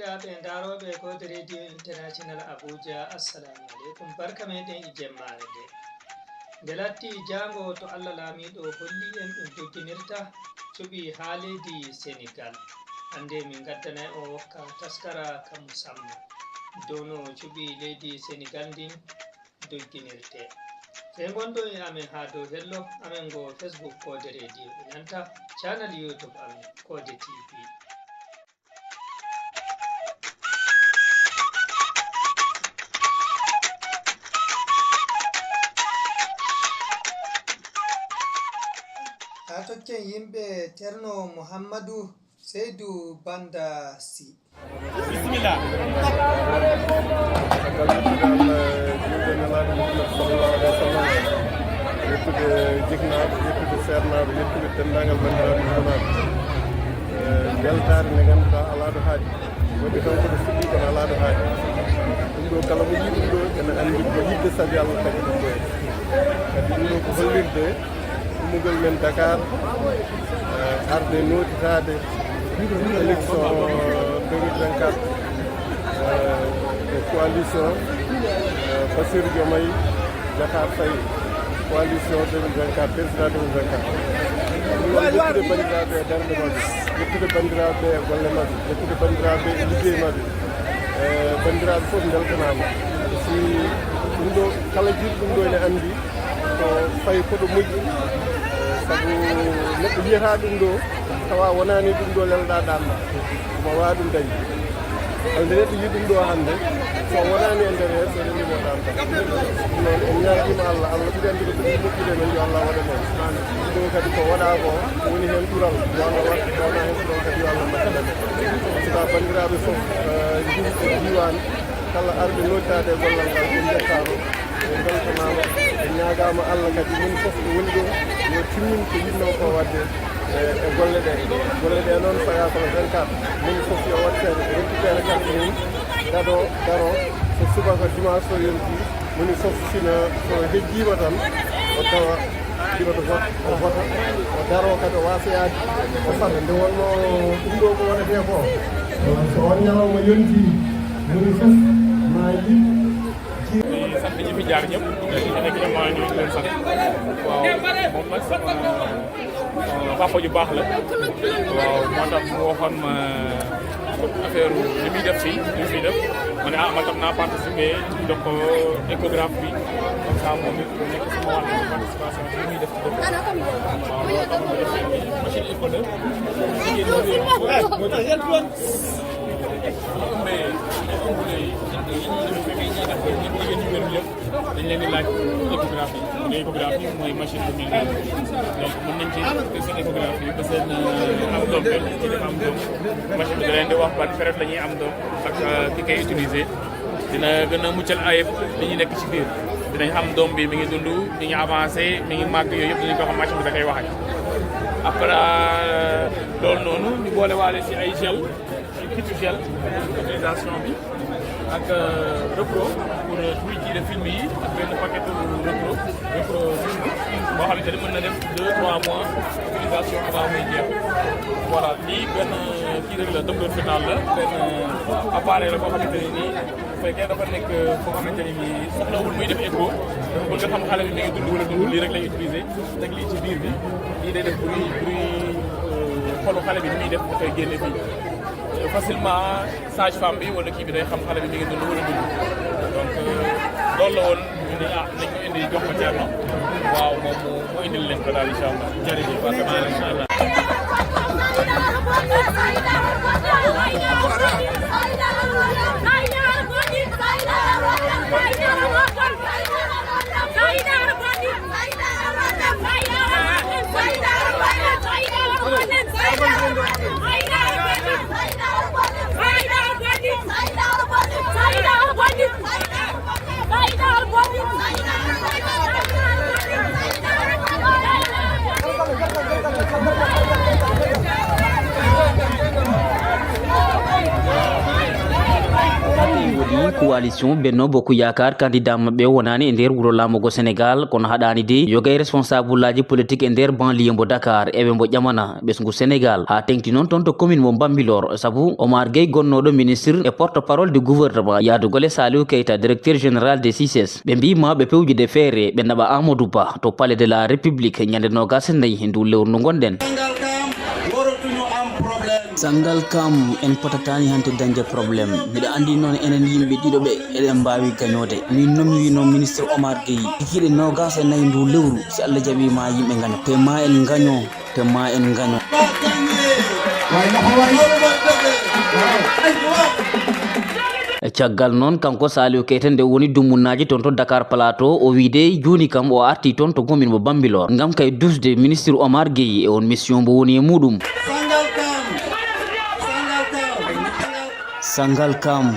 bandiraɓe daroɓe kode radio international abuja assalamu alaikum barka meɗen jemmare nde latti jango to allah laamiɗo holli en ɗum dogginirta cuɓi ha leydi sénégal hande min gaddanay o ka taskara ka musamman dow no cuɓi leydi sénégal ndin dogginirte sey gonɗo e amen ha dow hello amen go facebook kode radio e nanta channel youtube amen kode tv. ha tokken yimɓe terno mouhammadou seydou banda sy bismillah yettude jignaɓe yettude sernaɓe yettude dendagal bandiraɓe juunaɓe weltare nde ganduɗa alaɗo haaji waɗi taw koɗo fuɗɗi kono alaɗo haaji ɗum ɗo kala mo yii ɗum ɗo ene andi ko yidde saabi allah tagi ɗum ɗo kadi ɗum ɗo ko hollirde ummugol men Dakar arde notitade élection 2024 e coalition Bassirou Diomaye Diakhar Faye coalition 2024 président 2024 yettude bandiraɓe e darde mabɓe yettude bandiraɓe e golle mabɓe yettude bandiraɓe e liggey mabɓe bandiraɓe fof beltanama si ɗum ɗo kala jiiɗo ɗum ɗo ene andi ko fayi koɗo moƴƴi sabu neɗɗo yiyata ɗum ɗo tawa wonani ɗum ɗo lelɗa ɗanɗa ma wawa ɗum dañi alde neɗɗo yi ɗum ɗo hande so wonani e nder he so renimo ɗanɗa noon en ñaguima allah allah ɓuri andi ko ɗum moƴƴude men yo allah waɗa men ɗum ɗo kadi ko waɗa ko woni hen ɓural yo allah waɗ wona hen ko ɗon kadi yo allah mbaɗana men sika bandiraɓe foof jimɓe diwan kala arɓe noddade e gollal ngal ɗum jettama e beltanama e ñagama allah kadi min foof ɗo woni ɗo yo timmin ko yinno ko wadde e golle ɗe noon faya kono 24 min foof yo wattede récupéré carte mum daro so subaka dimanche so yonti moni foof sina so hejjima tan o tawa ɗiɓato vote o vota o daro kadi o wasayade o fata nde wonno ɗum ɗo ko waɗete ko so on ñalawma yonti moni foof ma yiɗ sant ñi fi jaar ñëpp ñu nekk vraiment ñu leen sant waaw moom nag sama papa ju baax la waaw moo tax mu waxoon ma affaire li muy def fii li muy def ma ne ma tam naa participé ci jox ko échographe bi comme ça moom it mu nekk sama wàllu participation li muy def ci dëkk waaw loolu tax ma def machine école dañ leen di laaj échographie bu dee échographie mooy machine bu mel donc mën nañ ci seen échographie ba seen am doom benn ci dafa am doom machine bi da leen di wax ban période la ñuy am doom ak ki koy utiliser dina gën a muccal ayib li ñuy nekk ci biir dinañ xam doom bi mi ngi dund mi ngi avancé mi ngi màgg yooyu yëpp dinañ ko xam machine bi da koy waxee après loolu noonu ñu boole waale si ay gel ay kitu gel utilisation bi ak repro pour buy jiite film yi ak benn paquet repro film boo xamante ne mën na def 2-3 mois utilisation avant muy jeex voilà lii benn kii rek la docteur final la benn appareil la boo xamante ne nii bu fekkee dafa nekk foo xamante ne nii soxlawul muy def écho pour nga xam xale bi mi ngi dund wala dund lii rek lay utiliser teg lii ci biir bi lii day def bruit xolu xale bi ni muy def dafay génne fii facilement sage femme bi wala kii bi day xam xale bi mi ngi dund wala dund donc loolu la woon ñu ne nañ ko indi jox ko Thierno waaw moom mu indil leen ko daal incha allah jërëjëf parce que incha allah. coalition Benno Bokk Yakar candidat mabbe wonani e nder wuro lamugo Sénégal kono haɗani de yogay responsable laji politique e nder banlieue mbo Dakar eɓe mbo ƴamana ɓesgu Sénégal ha tengti non ton to commune mo Bambilor sabu Omar Gueye gonnoɗo ministre et porte-parole du gouvernement Yadugole Saliou Keita directeur général des CICES ɓe mbima ɓe pewjude feere ɓe naɓa Amadou Ba to palais de la République ñande nogas nayi ndu lewru ndu gonɗen. Sangalkam en potatani hante dañde probléme mbiɗa andi noon enen yimɓe ɗiɗo ɓe eɗen mbawi gañode min noon mi wino ministre Omar Gueye ikiɗe nogas e nayyi ndu lewru si Allah jaaɓi ma yimɓe gaño te ma en gaño te ma en gaño. Caggal noon kanko Saliou Keita nde woni dummunnaji toon to Dakar Plateau o wiide joni kam o arti toon to commune mo Bambilor ngam kay dusde ministre Omar Gueye e on mission mbo woni e muɗum. Sangalkam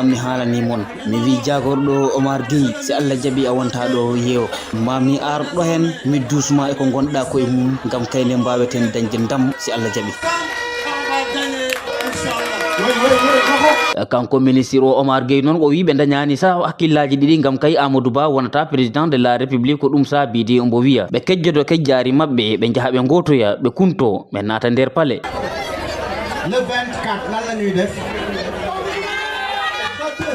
mi haalani mon mi wi jagorɗo Omar Gueye si Allah jaaɓi a wonta ɗo yeewo mami arɗo hen mi dusma e ko gonɗa koye mum ngam kayne mbaweten dañde ndam si Allah jaaɓi. Kanko ministre o Omar Gueye noon o wi ɓe dañani sa hakkillaji ɗiɗi ngam kay Amadou Ba wonata président de la République ko ɗum saabidi ombo wiya ɓe kejjodo kejjari mabɓe ɓe jaaha ɓe gotoya ɓe kunto ɓe naata nder palais. Le 24 lan la ñuy def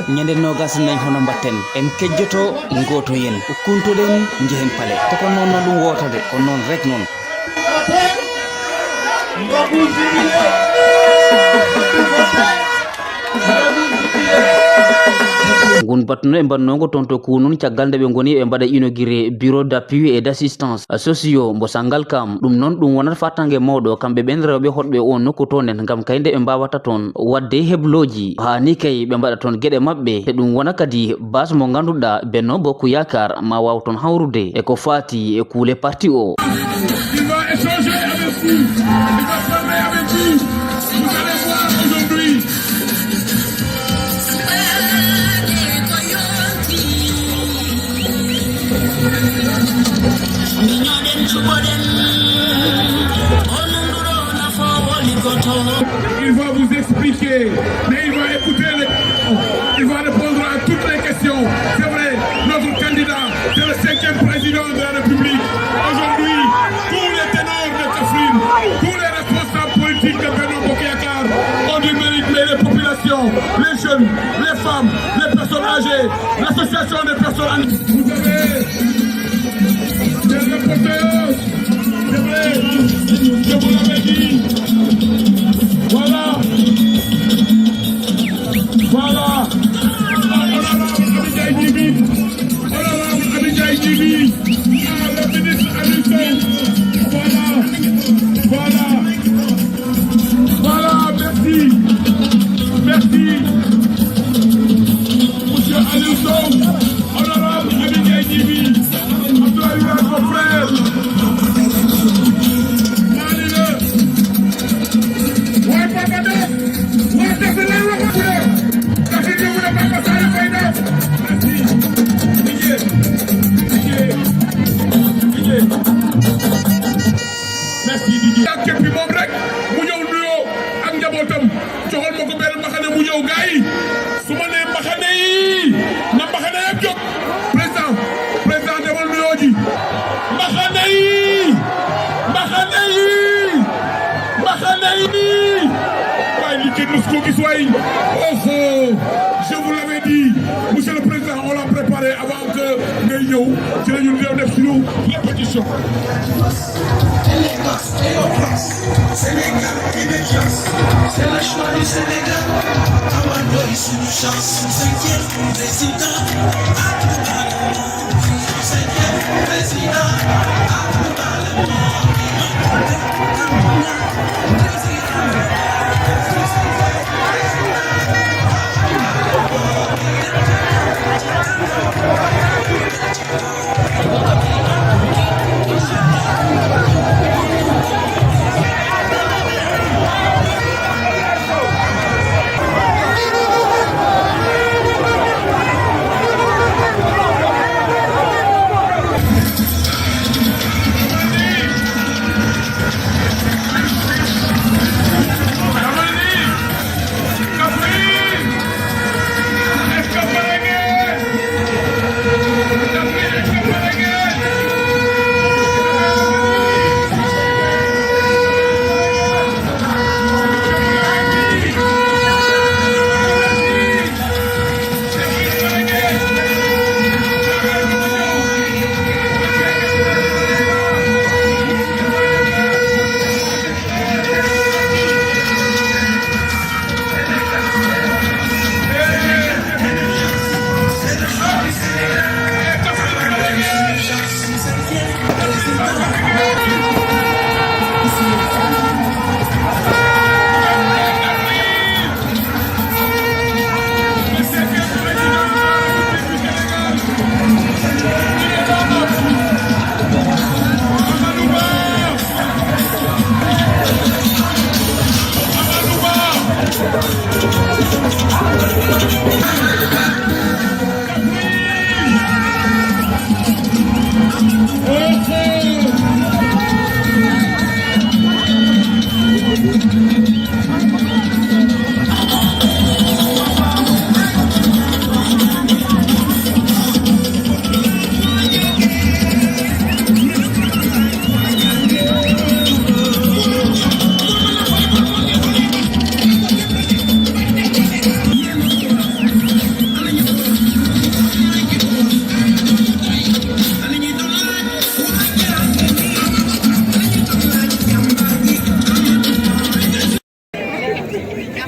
ñande nogas nayi hono mbatten en kejjoto goto yen kuntoɗen jehen palais te ko noon ɗum wotade ko noon rek noon. gon battuno e bannogo toon to kunun caggal nde ɓe goni ɓe mbaɗa inauguré bureau d'appui et d'assistance sociaux mbo Sangalkam ɗum noon ɗum wonat fattangue mawɗo kamɓe ɓen rewɓe hotɓe o nokku toon en gam kay nde ɓe mbawata toon wadde hebloji ha ni kay ɓe mbaɗa toon gueɗe mabɓe te ɗum wona kadi base mo ganduɗa Benno Bokk Yakar ma waw toon hawrude e ko fati e kuule parti o. Il va vous expliquer, mais il va écouter, il va répondre à toutes les questions. C'est vrai, notre candidat, c'est le 5e président de la République. Aujourd'hui, tous les ténors de Kaffrine, tous les responsables politiques de Benno Bokk Yakar ont du mérite, mais les populations, les jeunes, les femmes, les personnes âgées, l'association des personnes âgées. Vous avez des reporters, c'est vrai, je vous l'avais dit. Voilà. Voilà. Abidjaï Djibi. Le ministre Alisson. Voilà. Voilà, merci. Merci. Monsieur Alisson. Honorable Abidjaï Djibi. Abdoulaye Wade, mon frère. Képp moom rek mu ñëw nuyoo ak njabootam joxal ma ko benn mbaxane mu ñëw gars yi su ma nee mbaxane yi na mbaxane yëpp jóg président demal nuyoo ji mbaxane yi waaye li kenn mës ko gis waay je vous l'avais dit monsieur le président on l'a préparé avant que ngay ñëw ci la ñu def suñu répétition. Sénégal qui déclasse, c'est le choix du Sénégal. Amadou c'est une chance, 5e président.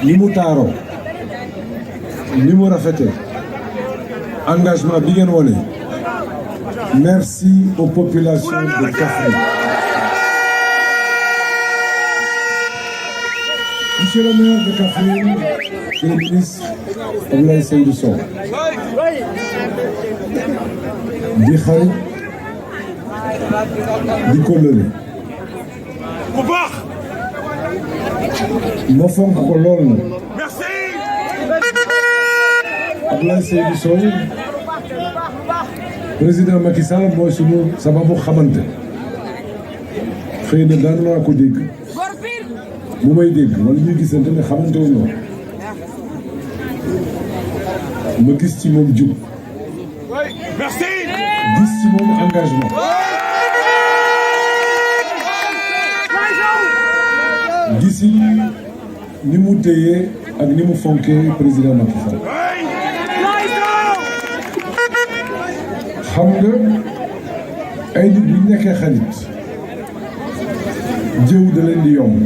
ni mu taaroo ni mu rafete engagement bi ngeen wone merci aux populations de Kaffrine. Monsieur le maire de Kaffrine et le ministre Abdoulaye Seydou Sow di xarit di kóllëre ma fonk ko lool na Abdoulaye Seydou Sow président Macky Sall mooy sunu sababu xamante xëy na daan naa ko dégg bu may dégg wala ñuy gisante ne xamante wu ñu ma gis ci moom jub gis ci moom engagement gisi ni mu téye ak ni mu fonkee président Macky Sall xam nga ay nit bu nekkee xarit jëw da leen di yomb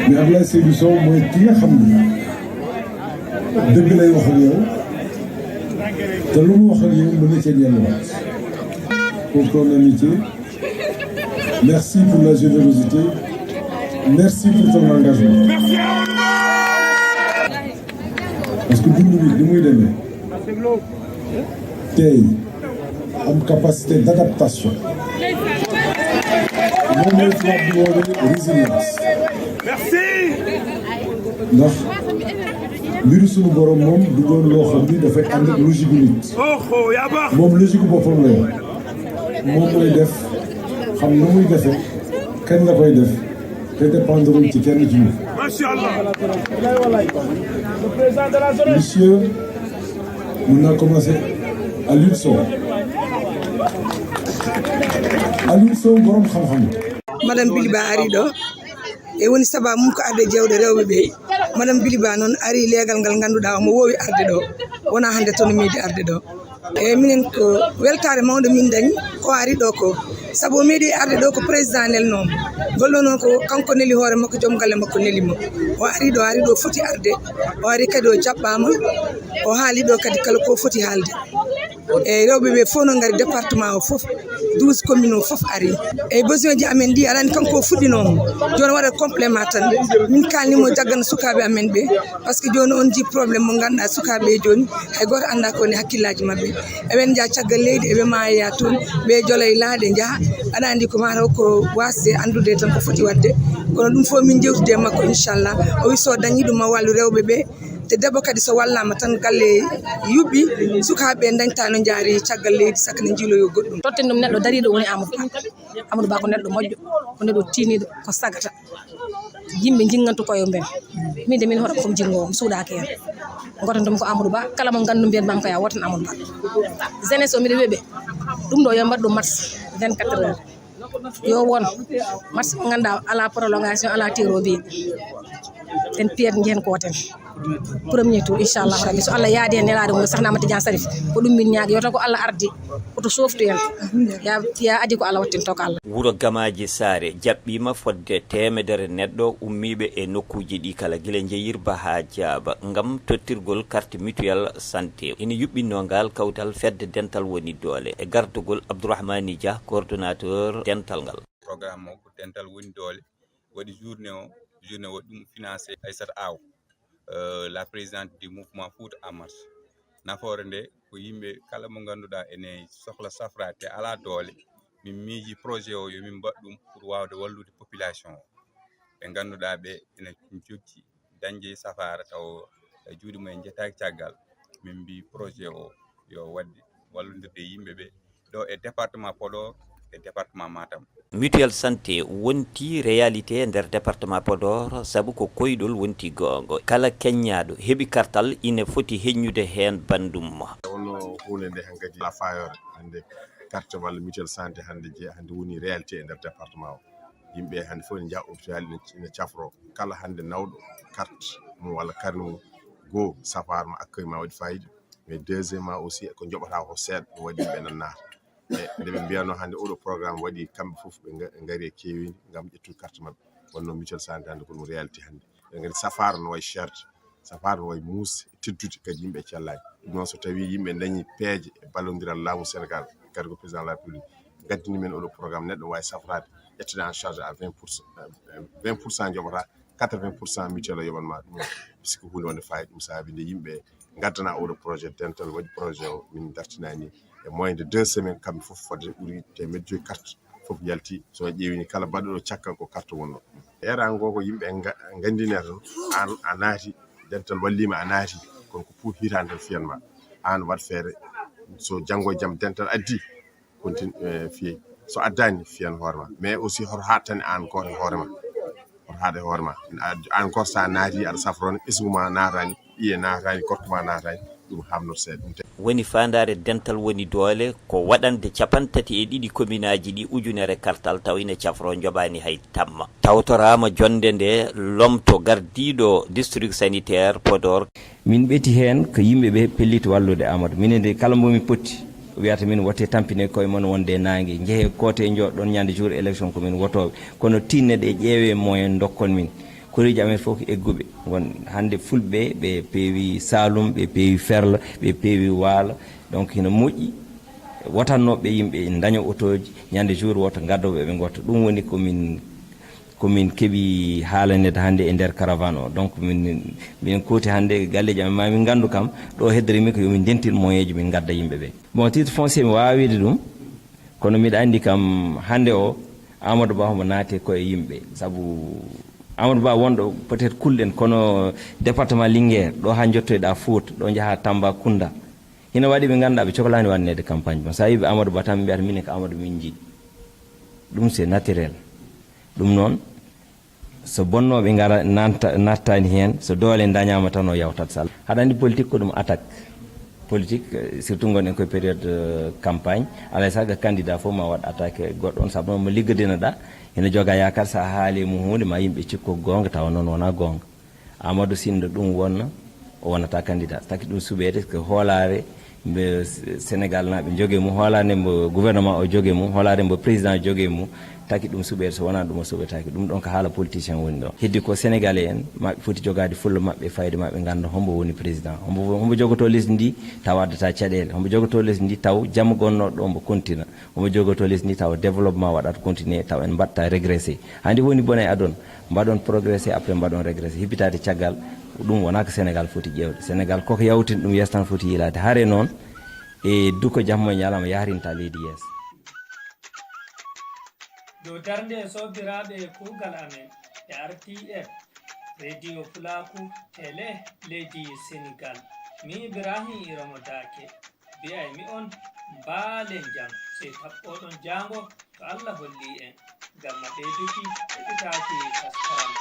mais Abdoulaye Seydou Sow mooy ki nga xam ne dëgg lay wax ak yow te lu mu wax ak yow mën na cee delluwaat pour ton amitié. Merci pour la générosité. Merci pour ton engagement. Parce que dund bi ni muy demee tey am capacité d'adaptation moom mooy tubaab bi woowee résilience. ndax mbiru sunu borom moom du doon loo xam ni dafay ànd ak logique nit moom logique boppam la yor moom mooy def xam nu muy defee kañ la koy def te dépendrul ci kenn ci ñun. Monsieur mun naa commencer Aliou Sow borom xam-xam. Madame Biliba ari ɗo e woni sababu mum ko arde jewde rewɓe ɓe. Madame Biliba noon ari leegal ngal ngannduɗaa omo woowi arde ɗo wona hannde toon miidi arde ɗo. E minen ko weltare mawde min dañi ko ari ɗo ko sabu o meeɗi arde ɗo ko président nelnomo golɗo noon ko kanko neli hoore makko joom galle makko nelimo o ari ɗo foti arde o ari kadi o jaɓɓama o haali ɗo kadi kala ko foti haalde e rewɓe ɓe fof no ngari département o fof 12 commune o fof ari e besoin ji amen ɗi alani kanko o fuɗɗinomo joni waɗa complément tan min kalnimo jaggana sukaɓe amen ɓe par ce que joni on ji probléme mo ganduɗa sukaɓe joni hay goto anda ko woni hakkillaji mabɓe eɓen jaa caggal leydi eɓe maya toon ɓe jolay laaɗe jaaha aɗa andi ko mataw ko wasde andude tan ko foti wadde kono ɗum fof min jewtude makko inchallah o wi so dañi ɗum ma wallu rewɓe ɓe te debbo kadi so wallama tan galle yuɓɓi sukaɓe dañta no jaari caggal leydi sakka ne jiiloyo goɗɗum totten ɗum neɗɗo dariɗo woni Amadou Ba ko neɗɗo moƴƴo ko neɗɗo tiniɗo ko sagata yimɓe jingantu koyo ben min de min hoɗa kom jingowo mi suuɗaki hen gotan ɗum ko Amadou Ba kala mo gandu mbiyen bam ko ya wotan Amadou Ba jeunesse o mbiɗa weeɓe ɗum ɗo yo mbaɗ ɗum match 24 heures yo won match mo ganduɗa ala prolongation ala tiro bi ten piyat jehen koten premier tour inchallah rabbi so Allah yaadi hen nelade mum sahnama Tidiane Sarif ko ɗum min ñaagi yoto ko Allah ardi koto softu en ya adi ko Allah wattinto ko Allah. Wuro Gamaji Saare jaɓɓima fodde temedere neɗɗo ummiɓe e nokkuji ɗi kala guila jeyirba ha jaaba ngam tottirgol carte mutuelle santé ina yuɓɓinno ngal kawtal fedde dental woni doole e gardugol Abdourahmani Dia coordonnateur dental ngal. Programme o ko dental woni doole waɗi journée waɗi ɗum financé Aissata Aw la présidente du mouvement Fouta en marche nafoore nde ko yimɓe kala mo ganduɗa ene sohla safrade ala doole min miiji projet o yomin mbaɗ ɗum pour wawde wallude population o ɓe ganduɗa ɓe ene joggi dañde safara taw juuɗe mumen jettaki caggal min mbi projet o yo wadde wallodirde yimɓe ɓe ɗo e département Podor e département Matam. Mutuelle santé wonti réalité nder département Podor sabu ko koydol wonti gongo kala keññaɗo heɓi kartal ine foti heññude hen bandum wonno hunde nde hankadi la fayore hande carte walla mutuelle santé hande woni réalité e nder département o yimɓe hande fof ne jaa hôpital ine cafro kala hande nawɗo carte mum walla carnet mum goo safar ma accueil ma waɗi fayida mais deuxièmement aussi ko joɓata ko seeɗa ɗum waɗi yimɓe nannata nde ɓe mbiyano hannde oɗo programme waɗi kamɓe fof ɓe ngari e keewini ngam ƴettude carte maɓɓe wonno mutuel santé hande ko ɗum réalité hande eɗen gandi safaro no way cherde safaro no way muuse teddude kadi yimɓe cellani ɗum noon so tawi yimɓe dañi peeje e ballodiral laamu Sénégal kadi ko président de la République gaddini men oɗo programme neɗɗo wawi safrade ƴettude en charge à 20% joɓata 80% mutuel o yoɓanma ɗum puisque hunde wonde fayi ɗum saabi nde yimɓe gaddana oɗo projet dental waɗi projet o min dartinani e moins de 2 semaines kamɓe foof fodde ɓuuri temedde joyyi carte foof yalti so ƴeewini kala mbaɗɗo caggal ko carte wonno eran ngo ko yimɓe gandine tan a naati dental wallima a naati kono ko pour hitande tan fiyanma an waɗ feere so janggo e jaam dental addi continue fiye so addani fiyan hoorema mais aussi hoto hattani an goto e hoorema hoto haade e hoorema an goto sa naati aɗa safrone ɓesguma natani ɓiye natani gorko ma natani ɗum hamnoto seeɗa ɗum woni fandare dental woni doole ko waɗande 32 commune aji ɗi ujunere kartal taw ina cafro joɓani hay tamma tawtorama jonde nde lomto gardiɗo district sanitaire Podor. Min ɓeti hen ko yimɓeɓe pellito wallude Amadou minen de kala momi potti wiyata min wotte tampine koye mon wonde nangue jeehe kote joɗɗon ñande jour élection komin wotoɓe kono tinne ɗe ƴeewe moyen dokkon min koriji amen fof ko egguɓe gon hande fulɓe ɓe peewi Saloum ɓe peewi Ferlo ɓe peewi Waalo donc hino moƴƴi wotannoɓe yimɓe daña otoji ñande jour woto gaddoɓe ɓe gotta ɗum woni komin keeɓi haalanede hande e nder caravane o donc min kooti hande galleji amen mamin gandu kam ɗo heddorimi ko yomin dentin moyen ji min gadda yimɓeɓe bon titre foncier mi wawide ɗum kono mbiɗa andi kam hande o Amadou Ba homo naate koye yimɓe saabu Amadou Ba wonɗo peut être kulɗen kono département Linguére ɗo ha jottoyɗa Fouta ɗo jaaha Tambacounda hina waɗi ɓe ganduɗa ɓe cohlani wannede campagne bon sa wiɓe Amadou Ba tan mbiyata minen ko Amadou min jiiɗi ɗum c'est naturel ɗum noon so bonnoɓe gara nattani hen so doole dañama tan o yawtat sall haɗa andi politique ko ɗum attaque politique surtout gonɗen koye période campagne alay saago candidat fof ma waɗ attaque goɗɗo on saabu noon mo liggodinoɗa ene joga yakar sa haali mum hunde ma yimɓe cikko gonga tawa noon wona gonga Amadou Sinno ɗum wonna o wonata candidat taki ɗum suɓede ko hoolare mbe Sénégal naɓe jogue mum hoolare mbo gouvernement o jogue mum hoolare mbo président jogue mum taki ɗum suɓede so wona ɗum o suɓetaki ɗum ɗon ko haala politicien woni ɗo heddi ko sénégalais en maɓe foti jogade fulla maɓɓe fayde maɓe ganda hombo woni président hombo jogoto lesdi ndi taw waddata caɗele hombo jogoto lesdi ndi taw jamma gonnoɗo ɗo mbo continua hombo jogoto lesdi ndi taw développement waɗata continuer taw en mbatta régressé handi woni bona e aduna mbaɗon progressé après mbaɗon régressé hibbitade caggal ɗum wona ko sénégal foti ƴewde sénégal koko yawtini ɗum yestan foti yilade haare noon e duko jamma e ñalama yarinta leydi yeeso dow darnde sobiraɓe kuugal amen e RTF radio Fulaku télé leydi Sénégal mi Ibrahim Iramo Dake mbiyaymi on mbaalen jam sey taɓɓoɗon jango to Allah holli en ngam ɓeyduki heɓitaki taskaram